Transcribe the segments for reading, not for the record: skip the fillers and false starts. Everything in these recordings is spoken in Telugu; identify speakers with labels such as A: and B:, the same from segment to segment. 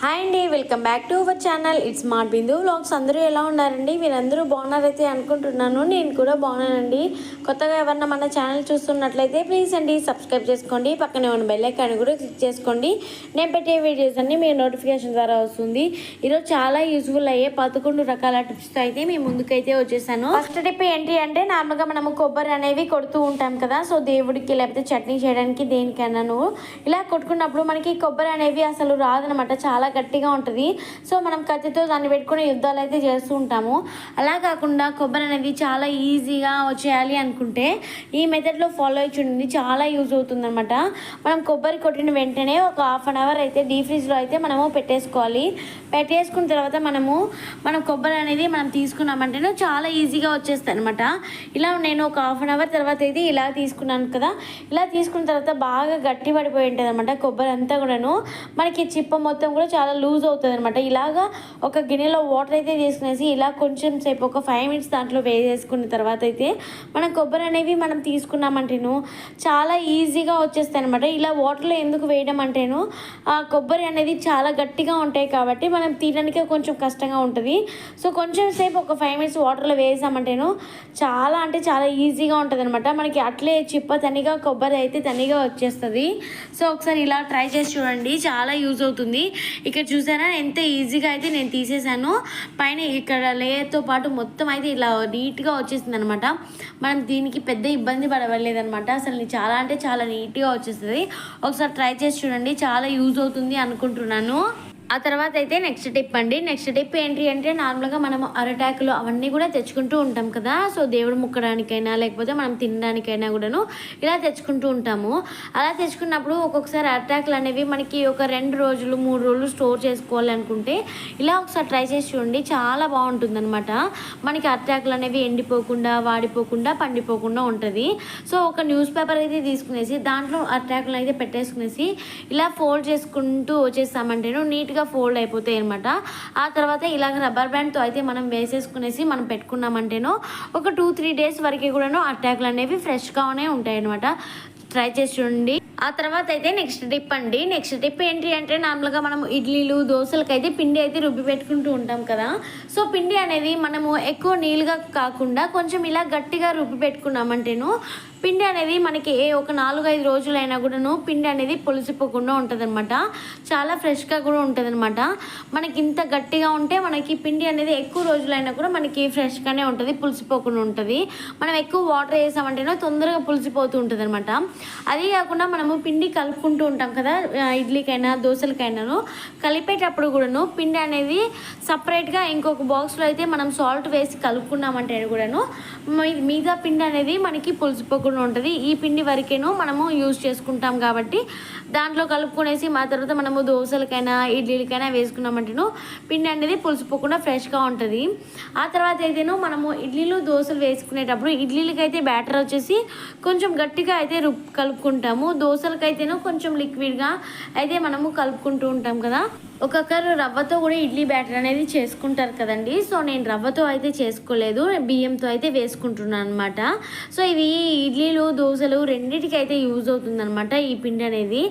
A: హాయ్ అండి, welcome back to our channel. It's smart Bindu vlogs. అందరూ ఎలా ఉన్నారండి? మీరందరూ బాగున్నారైతే అనుకుంటున్నాను. నేను కూడా బాగున్నానండి. కొత్తగా ఎవరన్నా మన ఛానల్ చూస్తున్నట్లయితే ప్లీజ్ అండి సబ్స్క్రైబ్ చేసుకోండి. పక్కనే ఉన్న బెల్ ఐకాన్ కూడా క్లిక్ చేసుకోండి. నేను పెట్టే వీడియోస్ అన్నీ మీ నోటిఫికేషన్ ద్వారా వస్తుంది. ఈరోజు చాలా యూజ్ఫుల్ అయ్యే 11 రకాల టిప్స్తో అయితే మీ ముందుకైతే వచ్చేసాను. ఫస్ట్ టిప్ ఏంటి అంటే, నార్మల్గా మనము కొబ్బరి అనేవి కొడుతూ ఉంటాం కదా. సో దేవుడికి లేకపోతే చట్నీ చేయడానికి దేనికైనాను ఇలా కొట్టుకున్నప్పుడు మనకి కొబ్బరి అనేవి అసలు రాదనమాట. చాలా గట్టిగా ఉంటుంది. సో మనం కత్తితో దాన్ని పెట్టుకుని యుద్ధాలు అయితే చేస్తూ ఉంటాము. అలా కాకుండా కొబ్బరి అనేది చాలా ఈజీగా వచ్చేయాలి అనుకుంటే ఈ మెథడ్లో ఫాలో అయి చూడండి, చాలా యూజ్ అవుతుందన్నమాట. మనం కొబ్బరి కొట్టిన వెంటనే ఒక హాఫ్ అన్ అవర్ అయితే డీప్ ఫ్రిడ్జ్లో అయితే మనము పెట్టేసుకోవాలి. పెట్టేసుకున్న తర్వాత మనం కొబ్బరి అనేది మనం తీసుకున్నామంటే చాలా ఈజీగా వచ్చేస్తాయి అనమాట. ఇలా నేను ఒక హాఫ్ అన్ అవర్ తర్వాత అయితే ఇలా తీసుకున్నాను కదా. ఇలా తీసుకున్న తర్వాత బాగా గట్టి పడిపోయి ఉంటుంది అనమాట కొబ్బరి అంతా కూడాను. మనకి చిప్ప మొత్తం కూడా చాలా లూజ్ అవుతుంది అనమాట. ఇలాగా ఒక గిన్నెలో వాటర్ అయితే తీసుకునేసి ఇలా కొంచెం సేపు ఒక 5 minutes దాంట్లో వేసేసుకున్న తర్వాత అయితే మనం కొబ్బరి అనేవి మనం తీసుకున్నామంటేను చాలా ఈజీగా వచ్చేస్తాయి అనమాట. ఇలా వాటర్లో ఎందుకు వేయడం అంటేను ఆ కొబ్బరి అనేది చాలా గట్టిగా ఉంటాయి కాబట్టి మనం తీయడానికి కొంచెం కష్టంగా ఉంటుంది. సో కొంచెం సేపు ఒక 5 minutes వాటర్లో వేసామంటేను చాలా అంటే చాలా ఈజీగా ఉంటుంది అనమాట. మనకి అట్లే చిప్ప తనిగా కొబ్బరి అయితే తనిగా వచ్చేస్తుంది. సో ఒకసారి ఇలా ట్రై చేసి చూడండి, చాలా యూజ్ అవుతుంది. ఇక్కడ చూసారా ఎంత ఈజీగా అయితే నేను తీసేసాను. పైన ఇక్కడ లేయర్తో పాటు మొత్తం అయితే ఇలా నీట్గా వచ్చేసింది అనమాట. మనం దీనికి పెద్ద ఇబ్బంది పడవలేదనమాట. అసలు చాలా అంటే చాలా నీట్గా వచ్చేస్తుంది. ఒకసారి ట్రై చేసి చూడండి, చాలా యూజ్ అవుతుంది అనుకుంటున్నాను. ఆ తర్వాత అయితే నెక్స్ట్ టిప్ అండి. నెక్స్ట్ టిప్ ఏంటి అంటే, నార్మల్గా మనం అరటాకులు అవన్నీ కూడా తెచ్చుకుంటూ ఉంటాం కదా. సో దేవుడు ముక్కడానికైనా లేకపోతే మనం తినడానికైనా కూడాను ఇలా తెచ్చుకుంటూ ఉంటాము. అలా తెచ్చుకున్నప్పుడు ఒక్కొక్కసారి అరటాకులు అనేవి మనకి ఒక 2 రోజులు 3 రోజులు స్టోర్ చేసుకోవాలి అనుకుంటే ఇలా ఒకసారి ట్రై చేసి చూడండి, చాలా బాగుంటుంది అనమాట. మనకి అరటాకులు అనేవి ఎండిపోకుండా వాడిపోకుండా పండిపోకుండా ఉంటుంది. సో ఒక న్యూస్ పేపర్ అయితే తీసుకునేసి దాంట్లో అరటాకులు అయితే పెట్టేసుకునేసి ఇలా ఫోల్డ్ చేసుకుంటూ వచ్చేస్తామంటేను నీట్గా ఫోల్డ్ అయిపోతాయి అనమాట. ఆ తర్వాత ఇలాగ రబ్బర్ బ్యాండ్తో అయితే మనం వేసేసుకునేసి మనం పెట్టుకున్నామంటేనో ఒక 2-3 days వరకు కూడాను అటాక్లు అనేవి ఫ్రెష్గానే ఉంటాయి అనమాట. ట్రై చేసి చూడండి. ఆ తర్వాత అయితే నెక్స్ట్ టిప్ అండి. నెక్స్ట్ టిప్ ఏంటి అంటే, నార్మల్గా మనం ఇడ్లీలు దోశలకు అయితే పిండి అయితే రుబ్బి పెట్టుకుంటూ ఉంటాం కదా. సో పిండి అనేది మనము ఎక్కువ నీళ్ళుగా కాకుండా కొంచెం ఇలా గట్టిగా రుబ్బి పెట్టుకున్నామంటేను పిండి అనేది మనకి ఒక 4-5 రోజులైనా కూడాను పిండి అనేది పులిసిపోకుండా ఉంటుంది అనమాట. చాలా ఫ్రెష్గా కూడా ఉంటుంది అనమాట. మనకి ఇంత గట్టిగా ఉంటే మనకి పిండి అనేది ఎక్కువ రోజులైనా కూడా మనకి ఫ్రెష్గానే ఉంటుంది, పులిసిపోకుండా ఉంటుంది. మనం ఎక్కువ వాటర్ వేసామంటేనో తొందరగా పులిసిపోతూ ఉంటుంది అనమాట. అదే కాకుండా మనము పిండి కలుపుకుంటూ ఉంటాం కదా, ఇడ్లీకైనా దోశలకైనాను కలిపేటప్పుడు కూడాను పిండి అనేది సపరేట్గా ఇంకొక బాక్స్లో అయితే మనం సాల్ట్ వేసి కలుపుకున్నామంటే కూడాను మిగతా పిండి అనేది మనకి పులిసిపోకుండా ఉంటుంది. ఈ పిండి వరకేను మనము యూజ్ చేసుకుంటాం కాబట్టి దాంట్లో కలుపుకునేసి మా తర్వాత మనము దోశలకైనా ఇడ్లీలకైనా వేసుకున్నామంటేను పిండి అనేది పులిసిపోకుండా ఫ్రెష్గా ఉంటుంది. ఆ తర్వాత అయితేను మనము ఇడ్లీలు దోశలు వేసుకునేటప్పుడు ఇడ్లీలకైతే బ్యాటర్ వచ్చేసి కొంచెం గట్టిగా అయితే కలుపుకుంటాము. దోశలకైతేనో కొంచెం లిక్విడ్గా అయితే మనము కలుపుకుంటూ ఉంటాం కదా. ఒక్కొక్కరు రవ్వతో కూడా ఇడ్లీ బ్యాటర్ అనేది చేసుకుంటారు కదండి. సో నేను రవ్వతో అయితే చేసుకోలేదు, బియ్యంతో అయితే వేసుకుంటున్నాను అనమాట. సో ఇవి ఇడ్లీలు దోశలు రెండింటికి అయితే యూజ్ అవుతుందన్నమాట ఈ పిండి అనేది.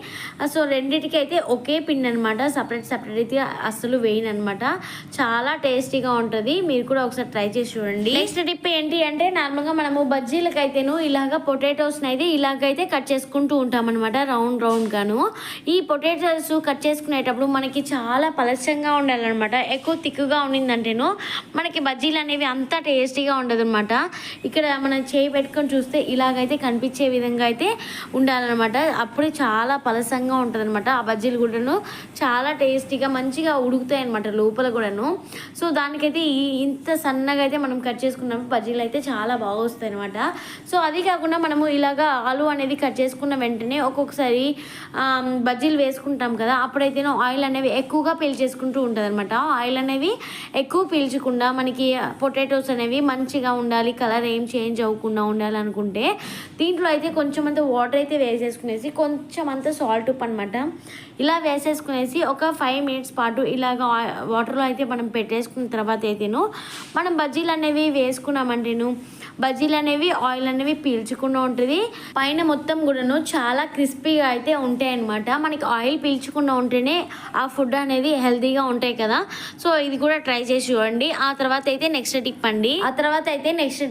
A: సో రెండింటికి అయితే ఒకే పిండి అనమాట, సపరేట్ అయితే అస్సలు వేయను అనమాట. చాలా టేస్టీగా ఉంటుంది. మీరు కూడా ఒకసారి ట్రై చేసి చూడండి. నెక్స్ట్ టిప్ ఏంటి అంటే, నార్మల్గా మనము బజ్జీలకైతేను ఇలాగ పొటాటోస్ని అయితే ఇలాగైతే కట్ చేసుకుంటూ ఉంటాం అనమాట, రౌండ్గాను. ఈ పొటాటోస్ కట్ చేసుకునేటప్పుడు మనకి చాలా పలచంగా ఉండాలన్నమాట. ఎక్కువ తిక్కుగా ఉండిందంటేనో మనకి బజ్జీలు అనేవి అంత టేస్టీగా ఉండదు అనమాట. ఇక్కడ మనం చేయి పెట్టుకొని చూస్తే ఇలాగైతే కనిపించే విధంగా అయితే ఉండాలన్నమాట. అప్పుడే చాలా పలసంగా ఉంటుంది అనమాట. ఆ బజ్జీలు కూడాను చాలా టేస్టీగా మంచిగా ఉడుకుతాయి అనమాట లోపల కూడాను. సో దానికైతే ఇంత సన్నగా అయితే మనం కట్ చేసుకున్నప్పుడు బజ్జీలు అయితే చాలా బాగా వస్తాయి అనమాట. సో అది కాకుండా మనము ఇలాగా ఆలు అనేది కట్ చేసుకున్న వెంటనే ఒక్కొక్కసారి బజ్జీలు వేసుకుంటాం కదా, అప్పుడైతేనో ఆయిల్ అనేవి ఎక్కువగా పీల్చేసుకుంటూ ఉంటుంది అనమాట. ఆయిల్ అనేవి ఎక్కువ పీల్చకుండా మనకి పొటాటోస్ అనేవి మంచిగా ఉండాలి, కలర్ ఏం చేంజ్ అవ్వకుండా ఉండాలనుకుంటే దీంట్లో అయితే కొంచెం అంత వాటర్ అయితే వేసేసుకునేసి కొంచెం అంత సాల్ట్ ఉప్పు అనమాట ఇలా వేసేసుకునేసి ఒక 5 minutes పాటు ఇలాగ వాటర్లో అయితే మనం పెట్టేసుకున్న తర్వాత అయితేను మనం బజ్జీలు అనేవి వేసుకున్నామంటేను బజ్జీలు అనేవి ఆయిల్ అనేవి పీల్చకుండా ఉంటుంది. పైన మొత్తం కూడాను చాలా క్రిస్పీగా అయితే ఉంటాయి అన్నమాట. మనకి ఆయిల్ పీల్చకుండా ఉంటేనే ఆ ఫుడ్ అనేది హెల్తీగా ఉంటాయి కదా. సో ఇది కూడా ట్రై చేసి చూడండి. ఆ తర్వాత అయితే నెక్స్ట్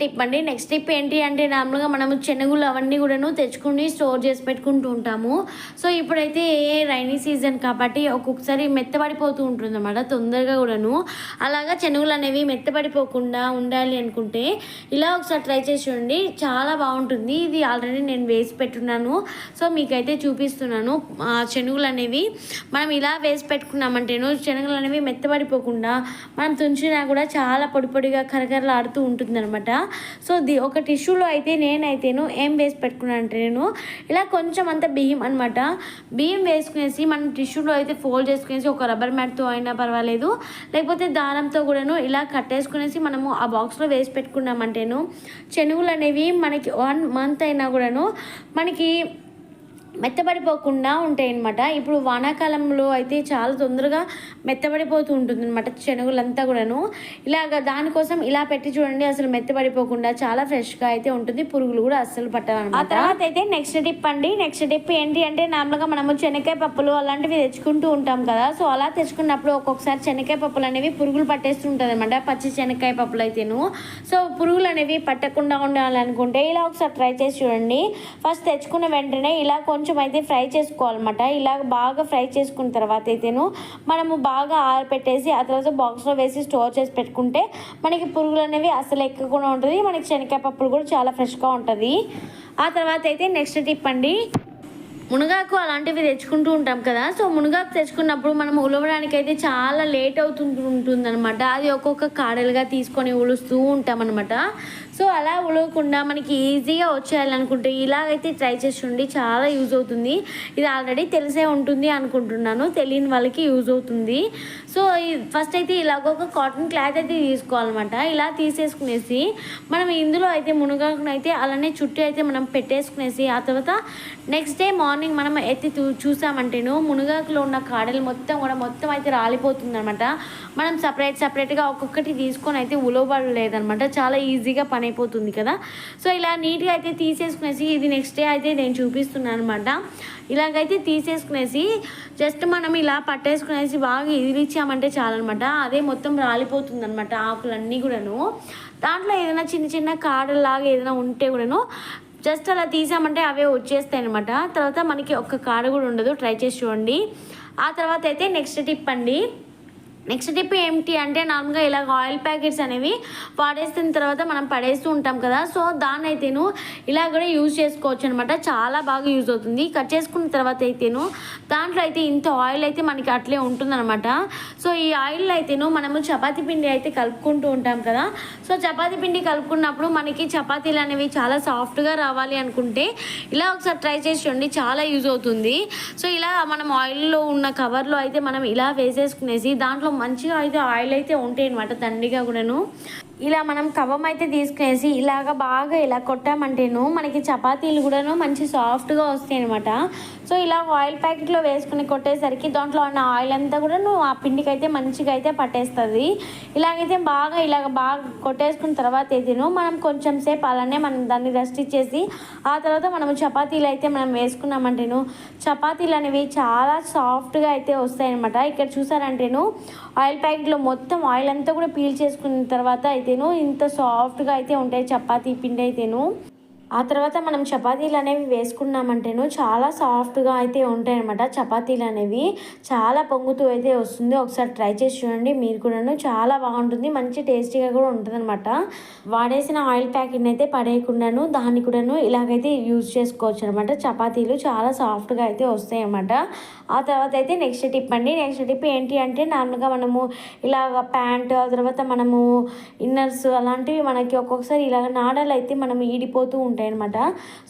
A: టిప్ ఏంటి అంటే నార్మల్గా మనము శనగలు అవన్నీ కూడాను తెచ్చుకుని స్టోర్ చేసి పెట్టుకుంటూ ఉంటాము. సో ఇప్పుడైతే రైనీ సీజన్ కాబట్టి ఒక్కొక్కసారి మెత్తబడిపోతూ ఉంటుంది అన్నమాట తొందరగా కూడాను. అలాగా శనగలు అనేవి మెత్తబడిపోకుండా ఉండాలి అనుకుంటే ఇలా ఒకసారి ట్రై చేసి చూడండి, చాలా బాగుంటుంది. ఇది ఆల్రెడీ నేను వేసి పెట్టున్నాను, సో మీకైతే చూపిస్తున్నాను. శనగలు అనేవి మనం ఇలా వేసి పెట్టుకున్నామంటేను శనగలు అనేవి మెత్తబడిపోకుండా మనం తుంచినా కూడా చాలా పొడి పొడిగా కరకరలాడుతూ ఉంటుంది అనమాట. సో ఒక టిష్యూలో అయితే నేనైతేను ఏం వేసి పెట్టుకున్నాను అంటే నేను ఇలా కొంచెం అంత బియ్యం అనమాట, బియ్యం వేసుకునేసి మనం టిష్యూలో అయితే ఫోల్డ్ చేసుకునేసి ఒక రబ్బర్ మ్యాట్తో అయినా పర్వాలేదు, లేకపోతే దారంతో కూడాను ఇలా కట్టేసుకునేసి మనము ఆ బాక్స్లో వేసి పెట్టుకున్నామంటేను శనగలు అనేవి మనకి 1 month అయినా కూడాను మనకి మెత్తబడిపోకుండా ఉంటాయి అన్నమాట. ఇప్పుడు వానాకాలంలో అయితే చాలా తొందరగా మెత్తబడిపోతూ ఉంటుంది అనమాట శనగలంతా కూడాను. ఇలాగ దానికోసం ఇలా పెట్టి చూడండి, అసలు మెత్తబడిపోకుండా చాలా ఫ్రెష్గా అయితే ఉంటుంది, పురుగులు కూడా అస్సలు పట్టవన్నమాట. ఆ తర్వాత అయితే నెక్స్ట్ టిప్ ఏంటి అంటే నార్మల్గా మనము శనగకాయ పప్పులు అలాంటివి తెచ్చుకుంటూ ఉంటాం కదా. సో అలా తెచ్చుకున్నప్పుడు ఒక్కొక్కసారి శనగకాయ పప్పులు అనేవి పురుగులు పట్టేస్తూ ఉంటుంది అనమాట, పచ్చి శనగకాయ పప్పులు అయితేను. సో పురుగులు అనేవి పట్టకుండా ఉండాలనుకుంటే ఇలా ఒకసారి ట్రై చేసి చూడండి. ఫస్ట్ తెచ్చుకున్న వెంటనే ఇలా కొంచెం అయితే ఫ్రై చేసుకోవాలన్నమాట. ఇలా బాగా ఫ్రై చేసుకున్న తర్వాత అయితేను మనము బాగా ఆరబెట్టేసి ఆ తర్వాత బాక్స్లో వేసి స్టోర్ చేసి పెట్టుకుంటే మనకి పురుగులు అనేవి అసలు ఎక్కకుండా ఉంటుంది, మనకి శనగకాయ పప్పులు కూడా చాలా ఫ్రెష్గా ఉంటుంది. ఆ తర్వాత అయితే నెక్స్ట్ టిప్ మునగాకు అలాంటివి తెచ్చుకుంటూ ఉంటాం కదా. సో మునగాకు తెచ్చుకున్నప్పుడు మనం ఉలవడానికి అయితే చాలా లేట్ ఉంటుందన్నమాట. అది ఒక్కొక్క కాడలుగా తీసుకొని ఉలుస్తూ ఉంటాం అనమాట. సో అలా ఉలవకుండా మనకి ఈజీగా వచ్చేయాలనుకుంటే ఇలాగైతే ట్రై చేసి చూడండి, చాలా యూజ్ అవుతుంది. ఇది ఆల్రెడీ తెలిసే ఉంటుంది అనుకుంటున్నాను, తెలియని వాళ్ళకి యూజ్ అవుతుంది. సో ఫస్ట్ అయితే ఇలాగ ఒక కాటన్ క్లాత్ అయితే తీసుకోవాలన్నమాట. ఇలా తీసేసుకునేసి మనం ఇందులో అయితే మునగాకును అయితే అలానే చుట్టూ అయితే మనం పెట్టేసుకునేసి ఆ తర్వాత నెక్స్ట్ డే మార్నింగ్ మనం ఎత్తి చూసామంటేను మునగాకులో ఉన్న కాడలు మొత్తం అయితే రాలిపోతుంది అనమాట. మనం సపరేట్గా ఒక్కొక్కటి తీసుకొని అయితే ఉలవబడలేదనమాట, చాలా ఈజీగా పని అయిపోతుంది కదా. సో ఇలా నీట్గా అయితే తీసేసుకునేసి ఇది నెక్స్ట్ డే అయితే నేను చూపిస్తున్నాను అనమాట. ఇలాగైతే తీసేసుకునేసి జస్ట్ మనం ఇలా పట్టేసుకునేసి బాగా ఇదిలిచ్చామంటే చాలన్నమాట, అదే మొత్తం రాలిపోతుంది అనమాట ఆకులన్నీ కూడాను. దాంట్లో ఏదైనా చిన్న కాడలాగా ఏదైనా ఉంటే కూడాను జస్ట్ అలా తీసామంటే అవే వచ్చేస్తాయి అనమాట. తర్వాత మనకి ఒక్క కాడ కూడా ఉండదు, ట్రై చేసి చూడండి. ఆ తర్వాత అయితే నెక్స్ట్ టిప్ ఏంటి అంటే నార్మల్గా ఇలా ఆయిల్ ప్యాకెట్స్ అనేవి వాడేస్తున్న తర్వాత మనం పడేస్తూ ఉంటాం కదా. సో దాన్ని అయితేను ఇలా కూడా యూజ్ చేసుకోవచ్చు అనమాట, చాలా బాగా యూజ్ అవుతుంది. కట్ చేసుకున్న తర్వాత అయితేను దాంట్లో అయితే ఇంత ఆయిల్ అయితే మనకి అట్లే ఉంటుందన్నమాట. సో ఈ ఆయిల్ అయితేను మనము చపాతీ పిండి అయితే కలుపుకుంటూ ఉంటాం కదా. సో చపాతీ పిండి కలుపుకున్నప్పుడు మనకి చపాతీలు అనేవి చాలా సాఫ్ట్గా రావాలి అనుకుంటే ఇలా ఒకసారి ట్రై చేసి చూడండి, చాలా యూజ్ అవుతుంది. సో ఇలా మనం ఆయిల్లో ఉన్న కవర్లో అయితే మనం ఇలా వేసేసుకునేసి దాంట్లో మంచిగా అయితే ఆయిల్ అయితే ఉంటాయి అనమాట, దండిగా కూడాను. ఇలా మనం కవ్వం అయితే తీసుకునేసి ఇలాగ బాగా ఇలా కొట్టామంటేను మనకి చపాతీలు కూడాను మంచి సాఫ్ట్గా వస్తాయి అనమాట. సో ఇలా ఆయిల్ ప్యాకెట్లో వేసుకుని కొట్టేసరికి దాంట్లో ఉన్న ఆయిల్ అంతా కూడా ఆ పిండికి అయితే మంచిగా అయితే పట్టేస్తుంది. ఇలాగైతే ఇలాగ బాగా కొట్టేసుకున్న తర్వాత అయితేను మనం కొంచెం సేపు అలానే మనం దాన్ని రెస్ట్ ఇచ్చేసి ఆ తర్వాత మనం చపాతీలు అయితే మనం వేసుకున్నామంటేను చపాతీలు అనేవి చాలా సాఫ్ట్గా అయితే వస్తాయి అనమాట. ఇక్కడ చూసారంటేను ఆయిల్ ప్యాకెట్లో మొత్తం ఆయిల్ అంతా కూడా పీల్ చేసుకున్న తర్వాత అయితేను ఇంత సాఫ్ట్గా అయితే ఉంటాయి చపాతీ పిండి అయితేను. ఆ తర్వాత మనం చపాతీలు అనేవి వేసుకున్నామంటేను చాలా సాఫ్ట్గా అయితే ఉంటాయి అనమాట. చపాతీలు అనేవి చాలా పొంగుతూ అయితే వస్తుంది, ఒకసారి ట్రై చేసి చూడండి మీరు కూడాను, చాలా బాగుంటుంది, మంచి టేస్టీగా కూడా ఉంటుంది అనమాట. వాడేసిన ఆయిల్ ప్యాకెట్ని అయితే పడేయకుండాను దాన్ని కూడాను ఇలాగైతే యూజ్ చేసుకోవచ్చు అనమాట. చపాతీలు చాలా సాఫ్ట్గా అయితే వస్తాయి అన్నమాట. ఆ తర్వాత అయితే నెక్స్ట్ టిప్ ఏంటి అంటే నార్మల్గా మనము ఇలాగ ప్యాంట్ ఆ తర్వాత మనము ఇన్నర్స్ అలాంటివి మనకి ఒక్కొక్కసారి ఇలాగ నాడలు అయితే మనం ఈడిపోతూ ఉంటాయి అనమాట.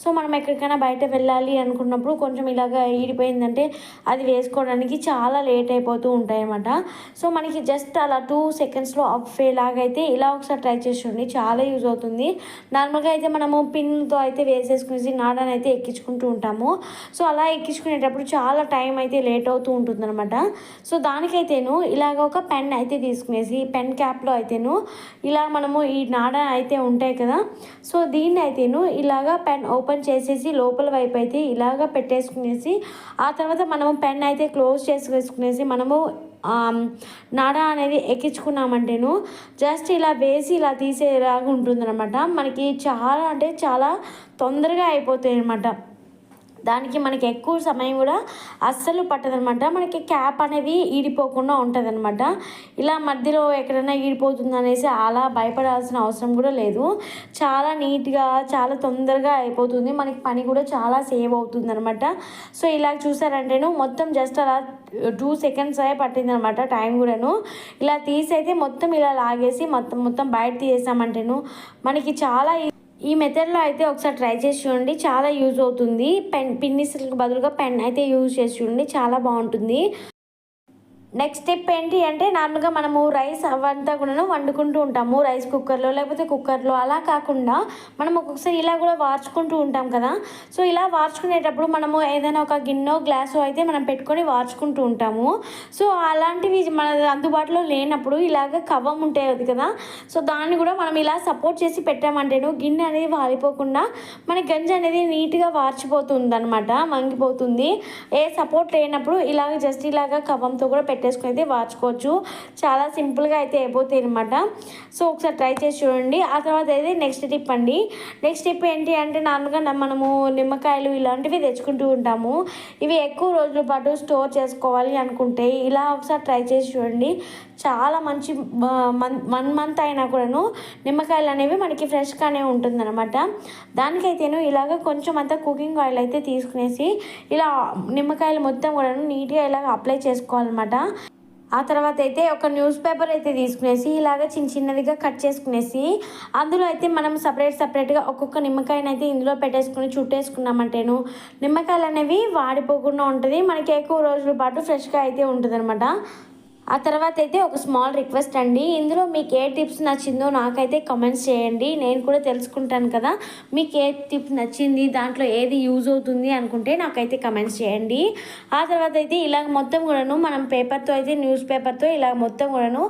A: సో మనం ఎక్కడికైనా బయట వెళ్ళాలి అనుకున్నప్పుడు కొంచెం ఇలాగ ఈడిపోయిందంటే అది వేసుకోవడానికి చాలా లేట్ అయిపోతూ ఉంటాయి అనమాట. సో మనకి జస్ట్ అలా 2 సెకండ్స్లో ఆఫ్ అయ్యేలాగైతే ఇలా ఒకసారి ట్రై చేసి చూడండి, చాలా యూజ్ అవుతుంది. నార్మల్గా అయితే మనము పిన్తో అయితే వేసేసుకునేసి నాడాన్ని అయితే ఎక్కించుకుంటూ ఉంటాము. సో అలా ఎక్కించుకునేటప్పుడు చాలా టైం అయితే లేట్ అవుతూ ఉంటుందన్నమాట. సో దానికైతేను ఇలాగ ఒక పెన్ అయితే తీసుకునేసి పెన్ క్యాప్లో అయితేను ఇలా మనము ఈ నాడా అయితే ఉంటాయి కదా, సో దీన్ని అయితేను ఇలాగ పెన్ ఓపెన్ చేసేసి లోపల వైపు అయితే ఇలాగ పెట్టేసుకునేసి ఆ తర్వాత మనము పెన్ అయితే క్లోజ్ చేసుకునేసి మనము నాడా అనేది ఎక్కించుకున్నామంటేను జస్ట్ ఇలా వేసి ఇలా తీసేలాగా ఉంటుందన్నమాట. మనకి చాలా అంటే చాలా తొందరగా అయిపోతాయి అన్నమాట. దానికి మనకి ఎక్కువ సమయం కూడా అస్సలు పట్టదనమాట. మనకి క్యాప్ అనేది ఈడిపోకుండా ఉంటుందన్నమాట. ఇలా మధ్యలో ఎక్కడైనా ఈడిపోతుంది అనేసి అలా భయపడాల్సిన అవసరం కూడా లేదు. చాలా నీట్గా చాలా తొందరగా అయిపోతుంది, మనకి పని కూడా చాలా సేవ్ అవుతుంది అనమాట. సో ఇలా చూసారంటేను మొత్తం జస్ట్ అలా 2 సెకండ్స్ అయ్యే పట్టిందనమాట టైం కూడాను. ఇలా తీసైతే మొత్తం ఇలా లాగేసి మొత్తం బయట తీసేసామంటేను మనకి చాలా ఈ మెథడ్లో అయితే ఒకసారి ట్రై చేసి చూడండి, చాలా యూజ్ అవుతుంది. పిన్నిస్కి బదులుగా పెన్ అయితే యూజ్ చేసి చూడండి, చాలా బాగుంటుంది. నెక్స్ట్ స్టెప్ ఏంటి అంటే నార్మల్గా మనము రైస్ అవంతా కూడా వండుకుంటూ ఉంటాము రైస్ కుక్కర్లో లేకపోతే కుక్కర్లో. అలా కాకుండా మనం ఒక్కొక్కసారి ఇలా కూడా వార్చుకుంటూ ఉంటాం కదా. సో ఇలా వార్చుకునేటప్పుడు మనము ఏదైనా ఒక గిన్నె గ్లాసు అయితే మనం పెట్టుకొని వార్చుకుంటూ ఉంటాము. సో అలాంటివి మన అందుబాటులో లేనప్పుడు ఇలాగ కవ్వం ఉంటాయి కదా, సో దాన్ని కూడా మనం ఇలా సపోర్ట్ చేసి పెట్టామంటేను గిన్నె అనేది వాలిపోకుండా మన గంజి అనేది నీట్గా వార్చిపోతుంది అనమాట, వంగిపోతుంది. ఏ సపోర్ట్ లేనప్పుడు ఇలాగ జస్ట్ ఇలాగ కవ్వంతో కూడా పెట్టేసుకుని అయితే వార్చుకోవచ్చు. చాలా సింపుల్గా అయితే అయిపోతాయి అనమాట. సో ఒకసారి ట్రై చేసి చూడండి. ఆ తర్వాత అయితే నెక్స్ట్ టిప్ అండి. నెక్స్ట్ టిప్ ఏంటి అంటే నార్మల్గా మనము నిమ్మకాయలు ఇలాంటివి తెచ్చుకుంటూ ఉంటాము. ఇవి ఎక్కువ రోజుల పాటు స్టోర్ చేసుకోవాలి అనుకుంటే ఇలా ఒకసారి ట్రై చేసి చూడండి. చాలా మంచి 1 మంత్ అయినా కూడాను నిమ్మకాయలు అనేవి మనకి ఫ్రెష్గానే ఉంటుందన్నమాట. దానికైతేను ఇలాగ కొంచెం అంతా కుకింగ్ ఆయిల్ అయితే తీసుకునేసి ఇలా నిమ్మకాయలు మొత్తం కూడాను నీట్గా ఇలాగ అప్లై చేసుకోవాలన్నమాట. ఆ తర్వాత అయితే ఒక న్యూస్ పేపర్ అయితే తీసుకునేసి ఇలాగ చిన్నదిగా కట్ చేసుకునేసి అందులో అయితే మనం సపరేట్గా ఒక్కొక్క నిమ్మకాయని అయితే ఇందులో పెట్టేసుకుని చుట్టేసుకున్నామంటేను నిమ్మకాయలు అనేవి వాడిపోకుండా ఉంటుంది, మనకి ఎక్కువ రోజుల పాటు ఫ్రెష్గా అయితే ఉంటుంది అనమాట. ఆ తర్వాత అయితే ఒక స్మాల్ రిక్వెస్ట్ అండి, ఇందులో మీకు ఏ టిప్స్ నచ్చిందో నాకైతే కమెంట్స్ చేయండి, నేను కూడా తెలుసుకుంటాను కదా. మీకు ఏ టిప్ నచ్చింది, దాంట్లో ఏది యూజ్ అవుతుంది అనుకుంటే నాకైతే కమెంట్స్ చేయండి. ఆ తర్వాత అయితే ఇలాగ మొత్తం కూడాను మనం పేపర్తో అయితే న్యూస్ పేపర్తో ఇలా మొత్తం కూడాను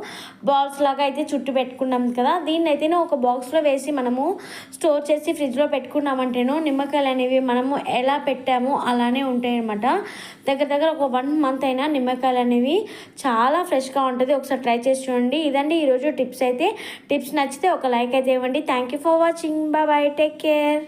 A: బాల్స్ లాగా అయితే చుట్టు పెట్టుకున్నాం కదా. దీన్ని అయితే ఒక బాక్స్లో వేసి మనము స్టోర్ చేసి ఫ్రిడ్జ్లో పెట్టుకున్నామంటేను నిమ్మకాయలు అనేవి మనము ఎలా పెట్టామో అలానే ఉంటాయి అన్నమాట. దగ్గర ఒక 1 మంత్ అయినా నిమ్మకాయలు అనేవి చాలా ఫ్రెష్గా ఉంటుంది. ఒకసారి ట్రై చేసి చూడండి. ఇదండి ఈరోజు టిప్స్ అయితే. టిప్స్ నచ్చితే ఒక లైక్ అయితే ఇవ్వండి. Thank you for watching. Bye, take care.